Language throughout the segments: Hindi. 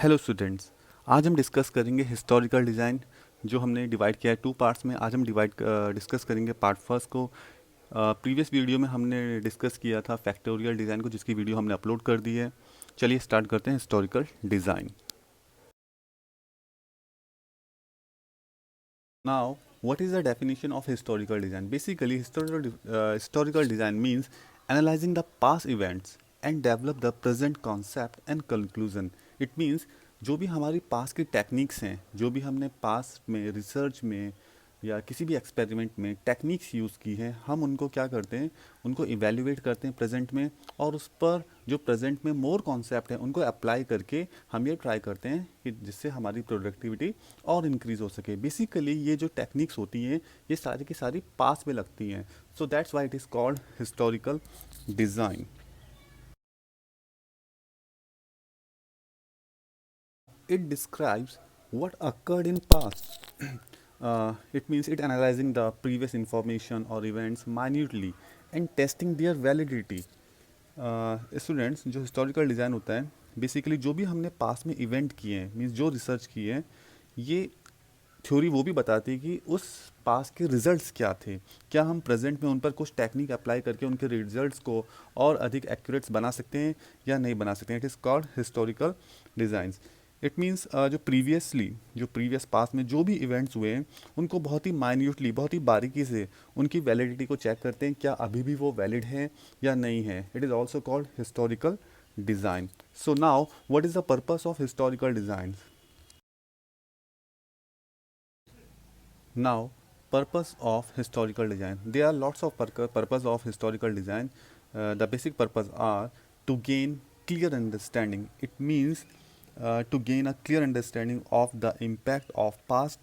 हेलो स्टूडेंट्स, आज हम डिस्कस करेंगे हिस्टोरिकल डिज़ाइन जो हमने डिवाइड किया है टू पार्ट्स में। आज हम डिस्कस करेंगे पार्ट फर्स्ट को। प्रीवियस वीडियो में हमने डिस्कस किया था फैक्टोरियल डिज़ाइन को, जिसकी वीडियो हमने अपलोड कर दी है। चलिए स्टार्ट करते हैं historical design. Now what is the definition of historical design? Basically historical design means analysing the past events and develop the present concept and conclusion. It means जो भी हमारी पास्ट की टेक्निक्स हैं, जो भी हमने पास्ट में रिसर्च में या किसी भी एक्सपेरिमेंट में टेक्निक्स यूज़ की हैं, हम उनको क्या करते हैं, उनको इवेल्युएट करते हैं प्रेजेंट में, और उस पर जो प्रेजेंट में मोर कॉन्सेप्ट है उनको अप्लाई करके हम ये ट्राई करते हैं कि जिससे हमारी प्रोडक्टिविटी और इंक्रीज़ हो सके। बेसिकली ये जो टेक्निक्स होती हैं ये सारी की सारी पास्ट में लगती हैं। So that's why it is called historical design. It describes what occurred in past. It means it analyzing the previous information or events minutely and testing their validity. Students, जो हिस्टोरिकल डिज़ाइन होता है, बेसिकली जो भी हमने पास्ट में इवेंट किए हैं, मीन्स जो रिसर्च किए हैं, ये थ्योरी वो भी बताती है कि उस पास के रिजल्ट्स क्या थे, क्या हम प्रेजेंट में उन पर कुछ टेक्निक अप्लाई करके उनके रिजल्ट्स को और अधिक एक्यूरेट्स बना सकते हैं या नहीं बना सकते हैं। It is called historical designs. It means जो प्रीवियस पास्ट में जो भी इवेंट्स हुए हैं उनको बहुत ही माइन्यूटली, बहुत ही बारीकी से उनकी वैलिडिटी को चेक करते हैं, क्या अभी भी वो वैलिड है या नहीं है। It is also called historical design. So now what is the purpose of historical design? Now, purpose of historical design. There are lots of purpose of historical design. The basic purpose are to gain clear understanding. It means to gain a clear understanding of the impact of past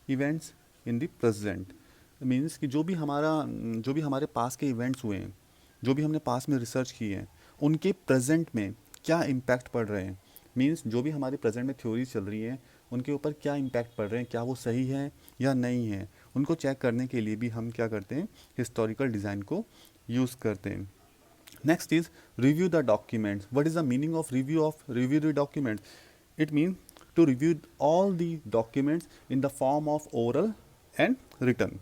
events in the present. Means कि जो भी हमारे पास के इवेंट्स हुए हैं, जो भी हमने पास में रिसर्च की है, उनके प्रेजेंट में क्या इम्पैक्ट पड़ रहे हैं। मीन्स जो भी हमारे प्रेजेंट में थ्योरीज चल रही हैं उनके ऊपर क्या इम्पैक्ट पड़ रहे हैं, क्या वो सही है या नहीं है, उनको चेक करने के लिए भी हम क्या करते हैं, हिस्टोरिकल डिज़ाइन को यूज़ करते हैं। Next is review the documents. What is the meaning of review the documents? It mean to review all the documents in the form of oral and written.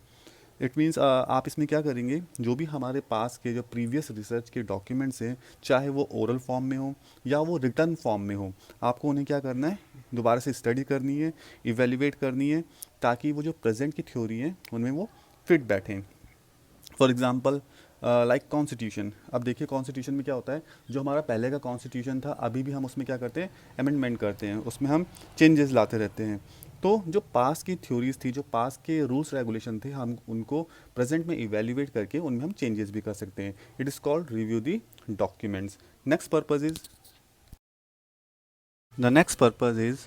It means आप इसमें क्या करेंगे, जो भी हमारे पास के जो प्रीवियस रिसर्च के डॉक्यूमेंट्स हैं, चाहे वो ओरल फॉर्म में हो या वो रिटर्न फॉर्म में हो, आपको उन्हें क्या करना है, दोबारा से स्टडी करनी है, इवेल्युएट करनी है, ताकि वो जो प्रेजेंट की थ्योरी है उनमें वो फिट बैठें। For example like constitution. अब देखिए कॉन्स्टिट्यूशन में क्या होता है, जो हमारा पहले का कॉन्स्टिट्यूशन था अभी भी हम उसमें क्या करते हैं, अमेंडमेंट करते हैं, उसमें हम चेंजेस लाते रहते हैं। तो जो पास की थ्योरीज थी, जो पास के रूल्स रेगुलेशन थे, हम उनको प्रेजेंट में इवेल्युएट करके उनमें हम चेंजेस भी कर सकते हैं। It is called review the documents. Next purpose is The next purpose is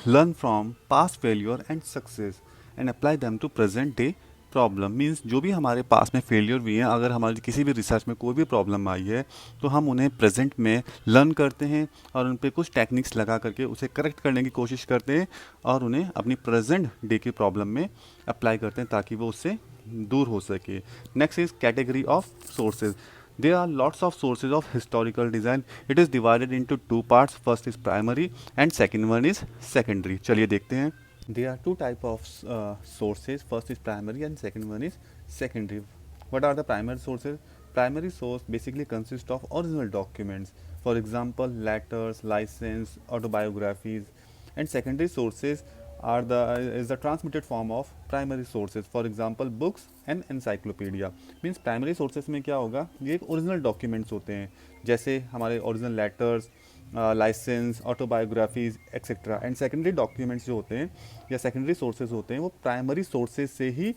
learn from past failure and success and apply them to present day problem. Means जो भी हमारे पास में फेलियर हुई हैं, अगर हमारी किसी भी रिसर्च में कोई भी प्रॉब्लम आई है तो हम उन्हें प्रेजेंट में लर्न करते हैं और उन पर कुछ टेक्निक्स लगा करके उसे करेक्ट करने की कोशिश करते हैं और उन्हें अपनी प्रेजेंट डे की प्रॉब्लम में अप्लाई करते हैं ताकि वो उससे दूर हो सके। Next is category of sources. There are lots of sources of historical design. It is divided into two parts. First is primary and second one is secondary. चलिए देखते हैं. There are two type of sources. First is primary and second one is secondary. What are the primary sources? Primary source basically consists of original documents. For example, letters, license, autobiographies. And secondary sources is the transmitted form of primary sources. For example, books and encyclopedia. Means primary sources में क्या होगा, ये एक ओरिजिनल डॉक्यूमेंट्स होते हैं, जैसे हमारे original letters, licence, autobiographies etcetera. And secondary documents जो होते हैं या सेकेंडरी सोर्सेज होते हैं, वो प्राइमरी सोर्सेज से ही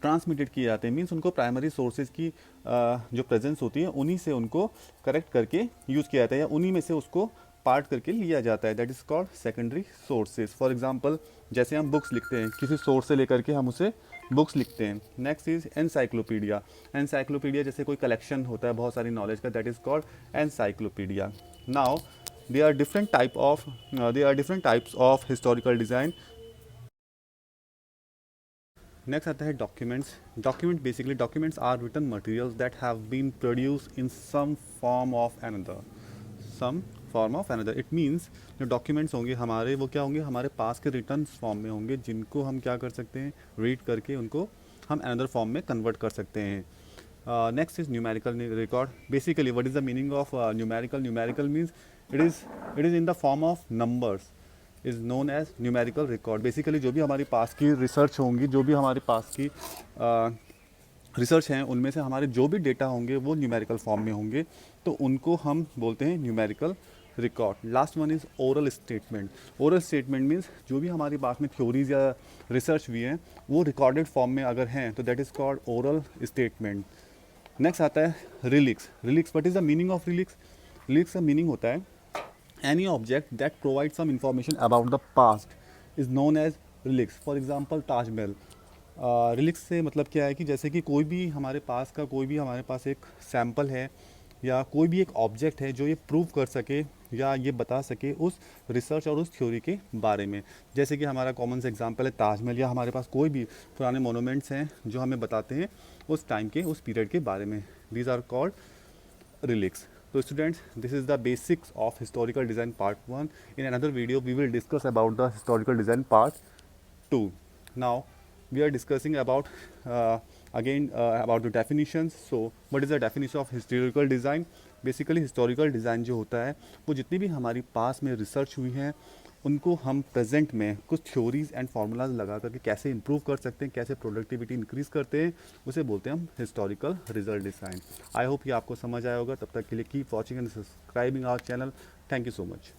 ट्रांसमिटेड किए जाते हैं। मीन्स उनको प्राइमरी सोर्सेज की जो प्रेजेंस होती है उन्हीं से उनको करेक्ट करके यूज़ किया जाता है या उन्हीं में से उसको पार्ट करके लिया जाता है। That is called secondary sources. For example, जैसे हम बुक्स लिखते हैं, किसी सोर्स से लेकर के हम उसे बुक्स लिखते हैं। Next is encyclopedia. एनसाइक्लोपीडिया जैसे कोई कलेक्शन होता है बहुत सारी नॉलेज का, that is called encyclopedia. Now they are different types of historical design. Next आता है documents. Documents are written materials that have been produce in some form of another. Some form of another. It means जो डॉक्यूमेंट्स होंगे हमारे, वो क्या होंगे, हमारे पास के रिटर्न फॉर्म में होंगे, जिनको हम क्या कर सकते हैं, रीड करके उनको हम अनदर फॉर्म में कन्वर्ट कर सकते हैं। Next is numerical record. Basically what is the meaning of numerical? Numerical means it is in the form of numbers, is known as numerical record. Basically जो भी हमारे पास की रिसर्च होंगी, जो भी हमारे पास की रिसर्च हैं, उनमें से हमारे जो भी डेटा होंगे वो न्यूमेरिकल फॉर्म में होंगे, तो उनको हम बोलते हैं numerical record. Last one is oral statement. Oral statement means जो भी हमारे पास में थ्योरीज या रिसर्च भी हैं, वो रिकॉर्डेड फॉर्म में अगर हैं तो that is called oral statement. Next आता है relics. Relics, what is the meaning of relics? Relics का मीनिंग होता है any object that provides some information about the past is known as relics. For example, Taj Mahal. Relics से मतलब क्या है कि जैसे कि कोई भी हमारे पास एक सैम्पल है या कोई भी एक ऑब्जेक्ट है जो ये प्रूव कर सके या ये बता सके उस रिसर्च और उस थ्योरी के बारे में। जैसे कि हमारा कॉमन सा एग्जांपल है ताजमहल, या हमारे पास कोई भी पुराने मोनूमेंट्स हैं जो हमें बताते हैं उस टाइम के, उस पीरियड के बारे में। These are called relics. So students, this is the basics of historical design part 1. In another video we will discuss about the historical design part 2. Now we are discussing about again about the definitions. So what is the definition of historical design? Basically historical design जो होता है वो जितनी भी हमारी पास में रिसर्च हुई हैं उनको हम प्रेजेंट में कुछ थ्योरीज एंड फार्मूलाज लगा करके कैसे इंप्रूव कर सकते हैं, कैसे प्रोडक्टिविटी इंक्रीज़ करते हैं, उसे बोलते हैं हम historical result design. I hope ये आपको समझ आया होगा। तब तक के लिए keep watching and subscribing our channel. Thank you so much.